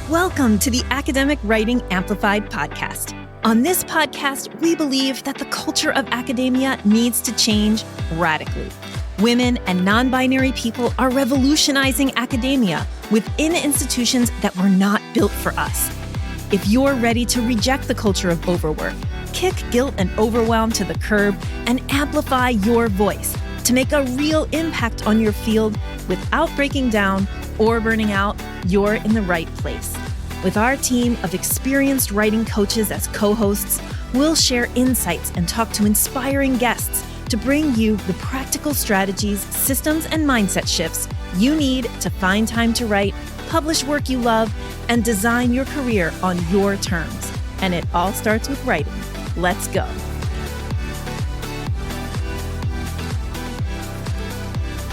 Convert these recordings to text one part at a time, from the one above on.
Welcome to the Academic Writing Amplified podcast. On this podcast, we believe that the culture of academia needs to change radically. Women and non-binary people are revolutionizing academia within institutions that were not built for us. If you're ready to reject the culture of overwork, kick guilt and overwhelm to the curb, and amplify your voice to make a real impact on your field without breaking down or burning out, you're in the right place. With our team of experienced writing coaches as co-hosts, we'll share insights and talk to inspiring guests to bring you the practical strategies, systems, and mindset shifts you need to find time to write, publish work you love, and design your career on your terms. And it all starts with writing. Let's go.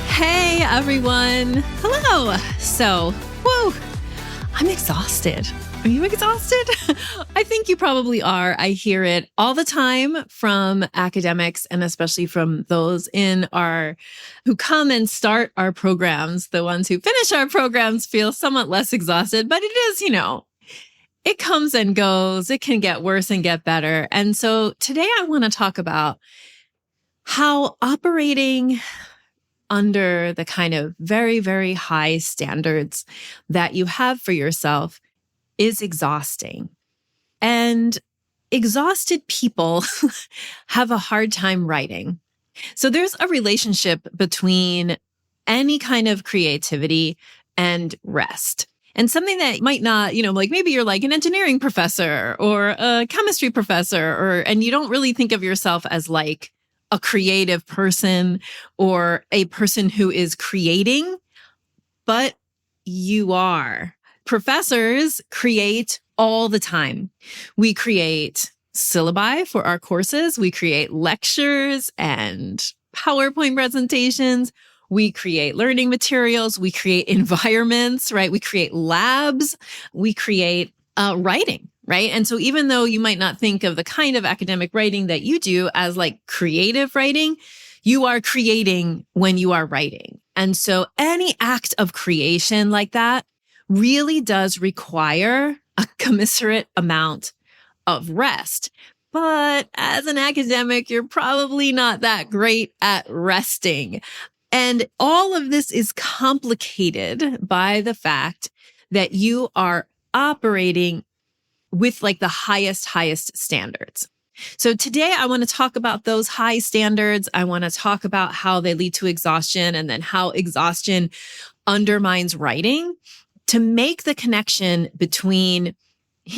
Hey, everyone. Hello. So, I'm exhausted. Are you exhausted? I think you probably are. I hear it all the time from academics and especially from those who come and start our programs. The ones who finish our programs feel somewhat less exhausted, but it is, it comes and goes. It can get worse and get better. And so today I want to talk about how operating under the kind of very, very high standards that you have for yourself is exhausting. And exhausted people have a hard time writing. So there's a relationship between any kind of creativity and rest. And something that might not, like maybe you're like an engineering professor or a chemistry professor, and you don't really think of yourself as like a creative person or a person who is creating, but you are. Professors create all the time. We create syllabi for our courses. We create lectures and PowerPoint presentations. We create learning materials. We create environments, right? We create labs. We create writing. Right. And so even though you might not think of the kind of academic writing that you do as like creative writing, you are creating when you are writing. And so any act of creation like that really does require a commensurate amount of rest. But as an academic, you're probably not that great at resting. And all of this is complicated by the fact that you are operating with like the highest standards. So today I want to talk about those high standards. I want to talk about how they lead to exhaustion and then how exhaustion undermines writing to make the connection between,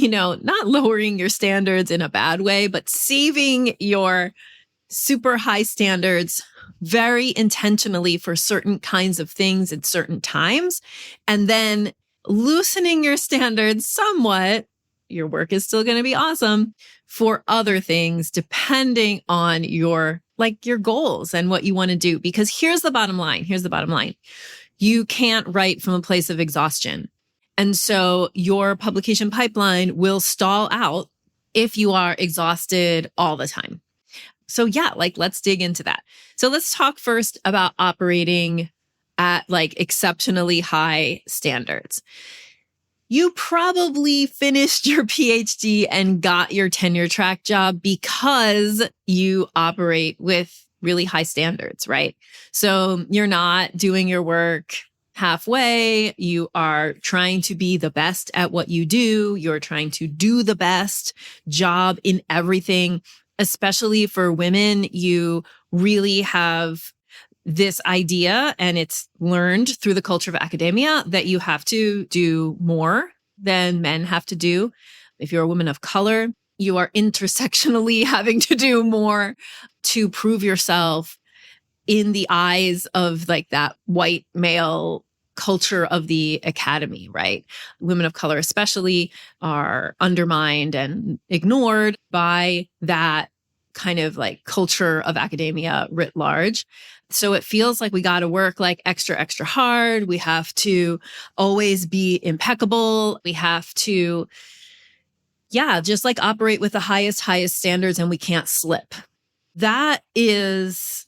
not lowering your standards in a bad way, but saving your super high standards very intentionally for certain kinds of things at certain times, and then loosening your standards somewhat. Your work is still going to be awesome for other things, depending on your goals and what you want to do. Because here's the bottom line. You can't write from a place of exhaustion. And so your publication pipeline will stall out if you are exhausted all the time. So let's dig into that. So let's talk first about operating at exceptionally high standards. You probably finished your PhD and got your tenure track job because you operate with really high standards, right? So you're not doing your work halfway. You are trying to be the best at what you do. You're trying to do the best job in everything. Especially for women, you really have this idea, and it's learned through the culture of academia, that you have to do more than men have to do. If you're a woman of color, you are intersectionally having to do more to prove yourself in the eyes of that white male culture of the academy, right? Women of color especially are undermined and ignored by that kind of culture of academia writ large. So it feels like we got to work extra hard. We have to always be impeccable. We have to, just operate with the highest standards, and we can't slip. That is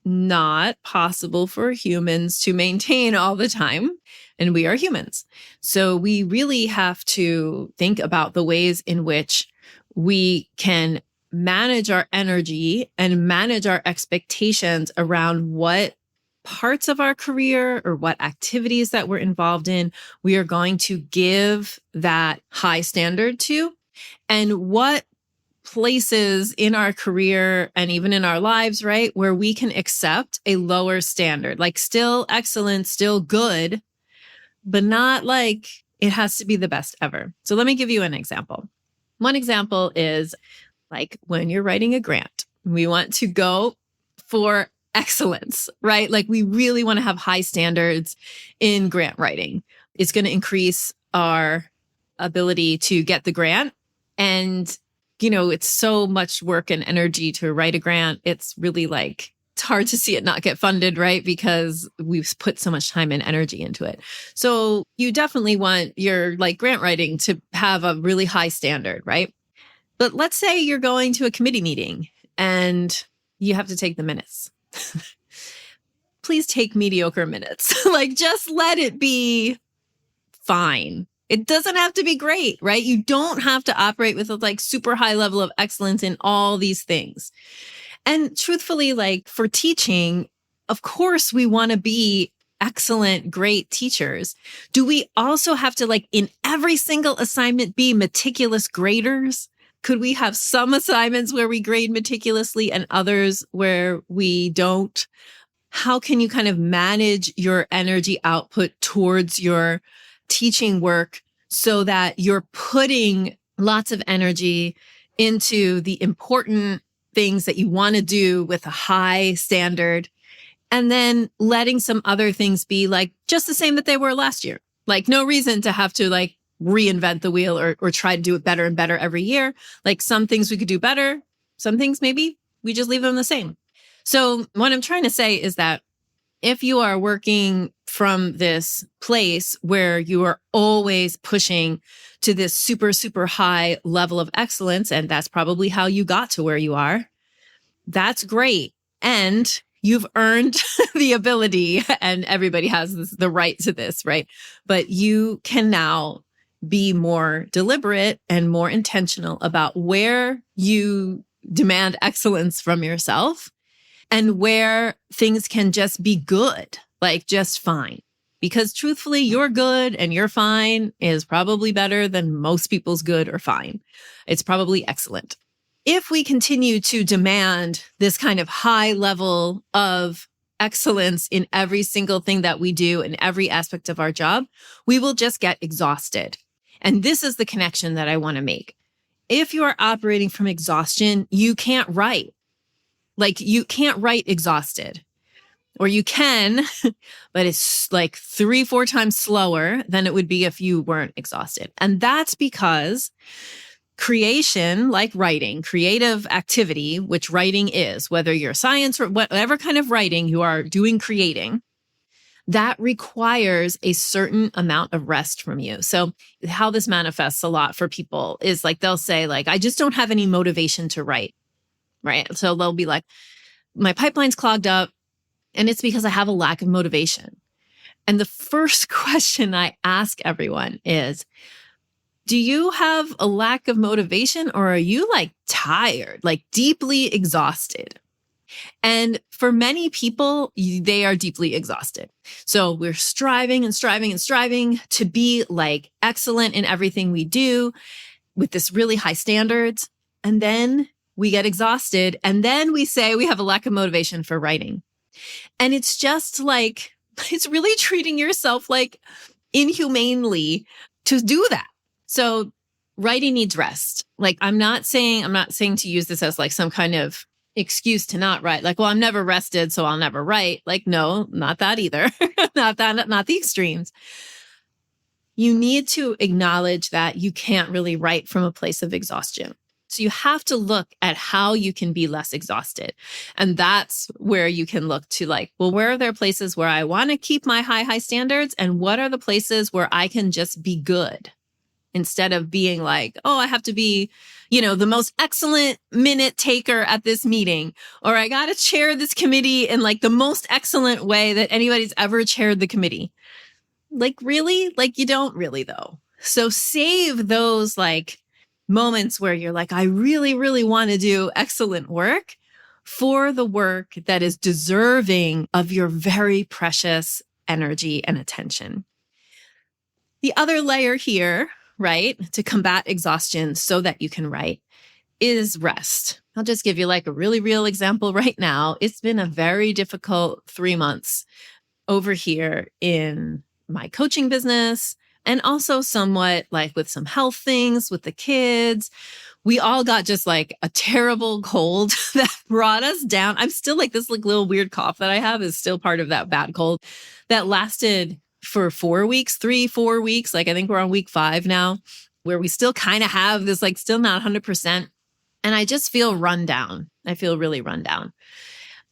not possible for humans to maintain all the time. and we are humans. So we really have to think about the ways in which we can manage our energy and manage our expectations around what parts of our career or what activities that we're involved in we are going to give that high standard to, and what places in our career and even in our lives, right, where we can accept a lower standard, like still excellent, still good, but not like it has to be the best ever. So let me give you an example. One example is like when you're writing a grant, we want to go for excellence, right? Like we really want to have high standards in grant writing. It's going to increase our ability to get the grant. And, it's so much work and energy to write a grant. It's really like, it's hard to see it not get funded, right? Because we've put so much time and energy into it. So you definitely want your like grant writing to have a really high standard, right? But let's say you're going to a committee meeting and you have to take the minutes. Please take mediocre minutes. Like just let it be fine. It doesn't have to be great, right? You don't have to operate with a like super high level of excellence in all these things. And truthfully, like for teaching, of course, we want to be excellent, great teachers. Do we also have to like in every single assignment be meticulous graders? Could we have some assignments where we grade meticulously and others where we don't? How can you kind of manage your energy output towards your teaching work so that you're putting lots of energy into the important things that you want to do with a high standard, and then letting some other things be like just the same that they were last year? Like no reason to have to like reinvent the wheel or try to do it better and better every year. Like some things we could do better. Some things maybe we just leave them the same. So what I'm trying to say is that if you are working from this place where you are always pushing to this super, super high level of excellence, and that's probably how you got to where you are, that's great. And you've earned the ability, and everybody has the right to this, right? But you can now be more deliberate and more intentional about where you demand excellence from yourself and where things can just be good, like just fine. Because truthfully, your good and your fine is probably better than most people's good or fine. It's probably excellent. If we continue to demand this kind of high level of excellence in every single thing that we do in every aspect of our job, we will just get exhausted. And this is the connection that I want to make. If you are operating from exhaustion, you can't write. Like you can't write exhausted, or you can, but it's like 3-4 times slower than it would be if you weren't exhausted. And that's because creation, like writing, creative activity, which writing is, whether you're science or whatever kind of writing you are doing, creating, that requires a certain amount of rest from you. So how this manifests a lot for people is like, they'll say like, I just don't have any motivation to write. Right. So they'll be like, my pipeline's clogged up and it's because I have a lack of motivation. And the first question I ask everyone is, do you have a lack of motivation, or are you like tired, like deeply exhausted? And for many people, they are deeply exhausted. So we're striving and striving and striving to be like excellent in everything we do with this really high standards. And then we get exhausted, and then we say we have a lack of motivation for writing. And it's just like, it's really treating yourself like inhumanely to do that. So writing needs rest. Like I'm not saying to use this as like some kind of excuse to not write. Like, well, I'm never rested, so I'll never write. Like, no, not that either. Not the extremes. You need to acknowledge that you can't really write from a place of exhaustion. So you have to look at how you can be less exhausted. And that's where you can look to like, well, where are there places where I want to keep my high standards? And what are the places where I can just be good instead of being like, oh, I have to be, the most excellent minute taker at this meeting, or I got to chair this committee in like the most excellent way that anybody's ever chaired the committee. Like, really? Like, you don't really, though. So save those like moments where you're like, I really, really want to do excellent work for the work that is deserving of your very precious energy and attention. The other layer here, right, to combat exhaustion so that you can write is rest. I'll just give you like a really real example right now. It's been a very difficult 3 months over here in my coaching business, and also somewhat like with some health things with the kids. We all got just like a terrible cold that brought us down. I'm still like this like little weird cough that I have is still part of that bad cold that lasted for 4 weeks, 3-4 weeks. Like I think we're on week 5 now, where we still kind of have this like still not 100%. And I just feel run down. I feel really run down.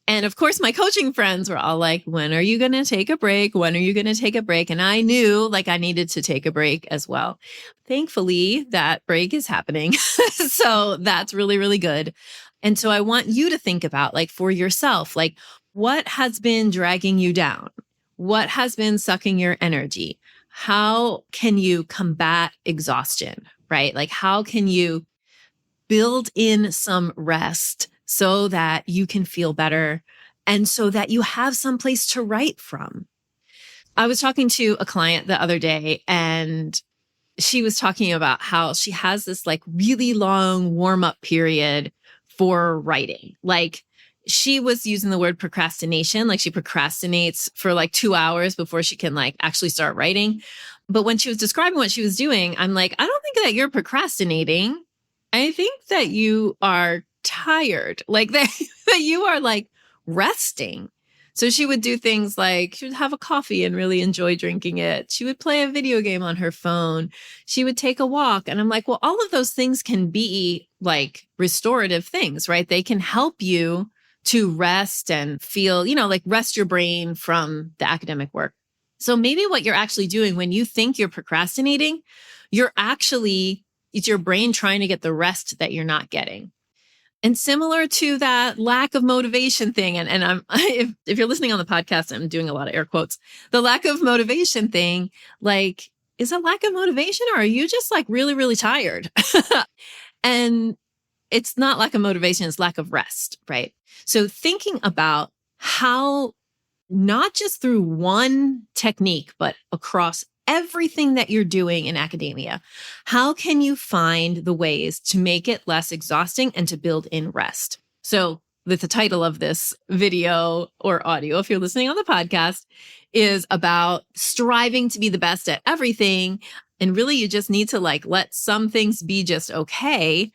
And of course, my coaching friends were all like, when are you going to take a break? When are you going to take a break? And I knew like I needed to take a break as well. Thankfully, that break is happening. So that's really, really good. And so I want you to think about like for yourself, like what has been dragging you down? What has been sucking your energy? How can you combat exhaustion, right? Like how can you build in some rest so that you can feel better and so that you have some place to write from? I was talking to a client the other day and she was talking about how she has this like really long warm up period for writing. Like she was using the word procrastination, like she procrastinates for like 2 hours before she can like actually start writing. But when she was describing what she was doing, I'm like, I don't think that you're procrastinating. I think that you are tired, like that, that you are like resting. So she would do things like she would have a coffee and really enjoy drinking it. She would play a video game on her phone. She would take a walk. And I'm like, well, all of those things can be like restorative things, right? They can help you to rest and feel, you know, like rest your brain from the academic work. So maybe what you're actually doing when you think you're procrastinating, it's your brain trying to get the rest that you're not getting. And similar to that lack of motivation thing, and I'm if you're listening on the podcast, I'm doing a lot of air quotes. The lack of motivation thing, like, is it lack of motivation or are you just like really, really tired? And it's not lack of motivation, it's lack of rest, right? So thinking about how not just through one technique, but across everything that you're doing in academia, how can you find the ways to make it less exhausting and to build in rest? So the title of this video or audio, if you're listening on the podcast, is about striving to be the best at everything. And really, you just need to like let some things be just okay.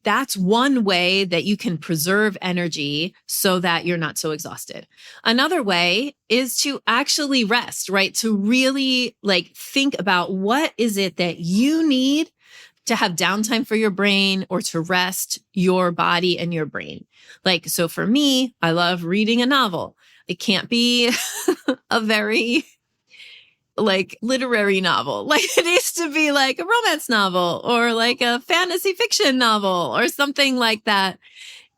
That's one way that you can preserve energy so that you're not so exhausted. Another way is to actually rest, right? To really like think about what is it that you need to have downtime for your brain or to rest your body and your brain. Like, so for me, I love reading a novel. It can't be a very like literary novel. Like it needs to be like a romance novel or like a fantasy fiction novel or something like that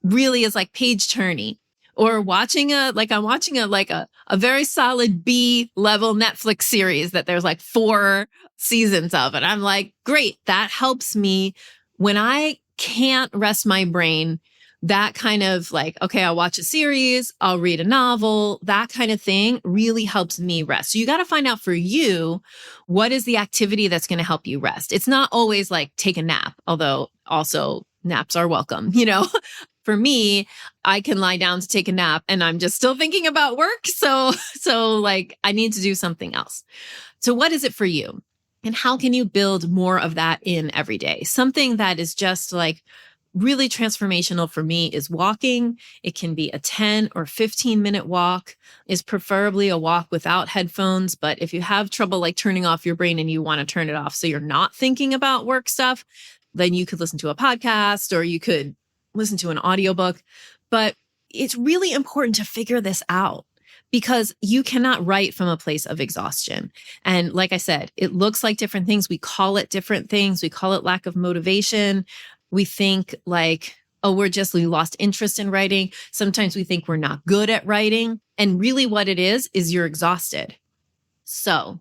really is like page turning. Or I'm watching a very solid B level Netflix series that there's like 4 seasons of. And I'm like, great, that helps me when I can't rest my brain. That kind of like, okay, I'll watch a series, I'll read a novel, that kind of thing really helps me rest. So you got to find out for you, what is the activity that's going to help you rest? It's not always like take a nap, although also naps are welcome, you know? For me, I can lie down to take a nap and I'm just still thinking about work. So like I need to do something else. So what is it for you? And how can you build more of that in every day? Something that is just like really transformational for me is walking. It can be a 10 or 15 minute walk, is preferably a walk without headphones. But if you have trouble like turning off your brain and you want to turn it off so you're not thinking about work stuff, then you could listen to a podcast or you could listen to an audiobook. But it's really important to figure this out because you cannot write from a place of exhaustion. And like I said, it looks like different things. We call it different things. We call it lack of motivation. We think like, oh, we lost interest in writing. Sometimes we think we're not good at writing. And really what it is you're exhausted. So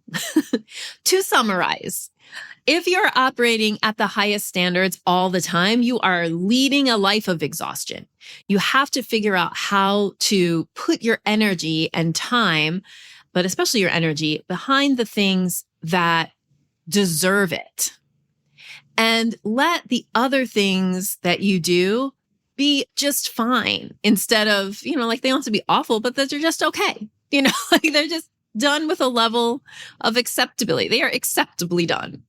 to summarize, if you're operating at the highest standards all the time, you are leading a life of exhaustion. You have to figure out how to put your energy and time, but especially your energy, behind the things that deserve it. And let the other things that you do be just fine instead of, like they don't have to be awful, but that they're just okay. Like they're just done with a level of acceptability. They are acceptably done.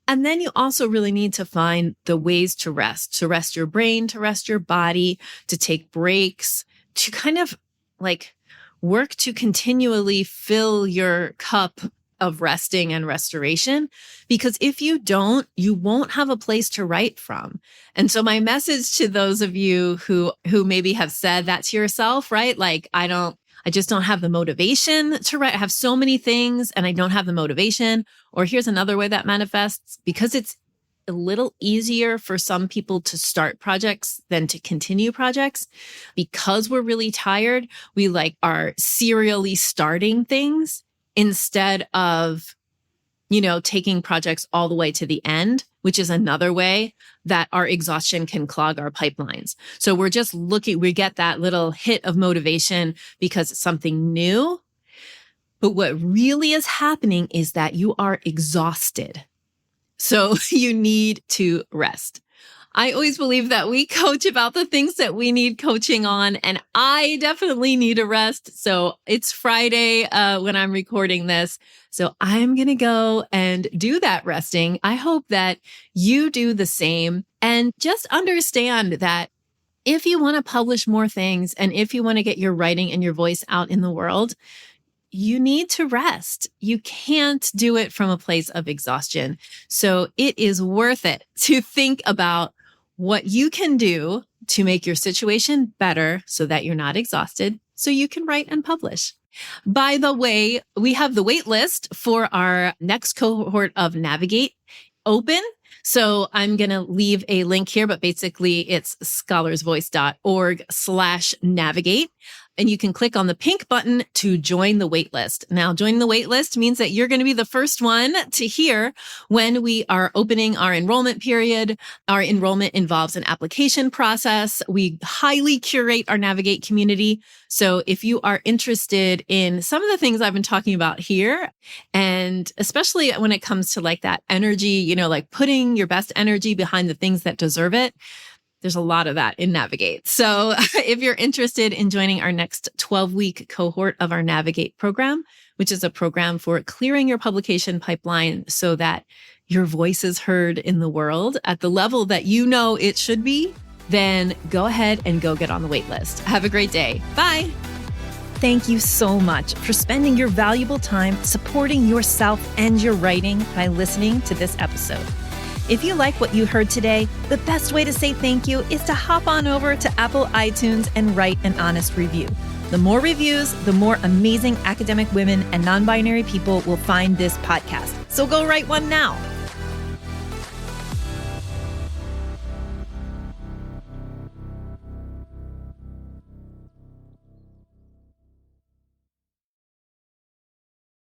And then you also really need to find the ways to rest your brain, to rest your body, to take breaks, to kind of like work to continually fill your cup of resting and restoration. Because if you don't, you won't have a place to write from. And so my message to those of you who maybe have said that to yourself, right? Like, I just don't have the motivation to write. I have so many things and I don't have the motivation. Or here's another way that manifests, because it's a little easier for some people to start projects than to continue projects. Because we're really tired, we are serially starting things instead of, taking projects all the way to the end, which is another way that our exhaustion can clog our pipelines. So we're just we get that little hit of motivation because it's something new. But what really is happening is that you are exhausted. So you need to rest. I always believe that we coach about the things that we need coaching on, and I definitely need a rest. So it's Friday when I'm recording this. So I'm going to go and do that resting. I hope that you do the same, and just understand that if you want to publish more things and if you want to get your writing and your voice out in the world, you need to rest. You can't do it from a place of exhaustion. So it is worth it to think about what you can do to make your situation better so that you're not exhausted, so you can write and publish. By the way, we have the wait list for our next cohort of Navigate open. So I'm going to leave a link here, but basically it's scholarsvoice.org/navigate. And you can click on the pink button to join the waitlist. Now, joining the waitlist means that you're going to be the first one to hear when we are opening our enrollment period. Our enrollment involves an application process. We highly curate our Navigate community. So if you are interested in some of the things I've been talking about here, and especially when it comes to that energy, like putting your best energy behind the things that deserve it, there's a lot of that in Navigate. So if you're interested in joining our next 12-week cohort of our Navigate program, which is a program for clearing your publication pipeline so that your voice is heard in the world at the level that it should be, then go ahead and go get on the wait list. Have a great day. Bye. Thank you so much for spending your valuable time supporting yourself and your writing by listening to this episode. If you like what you heard today, the best way to say thank you is to hop on over to Apple iTunes and write an honest review. The more reviews, the more amazing academic women and non-binary people will find this podcast. So go write one now.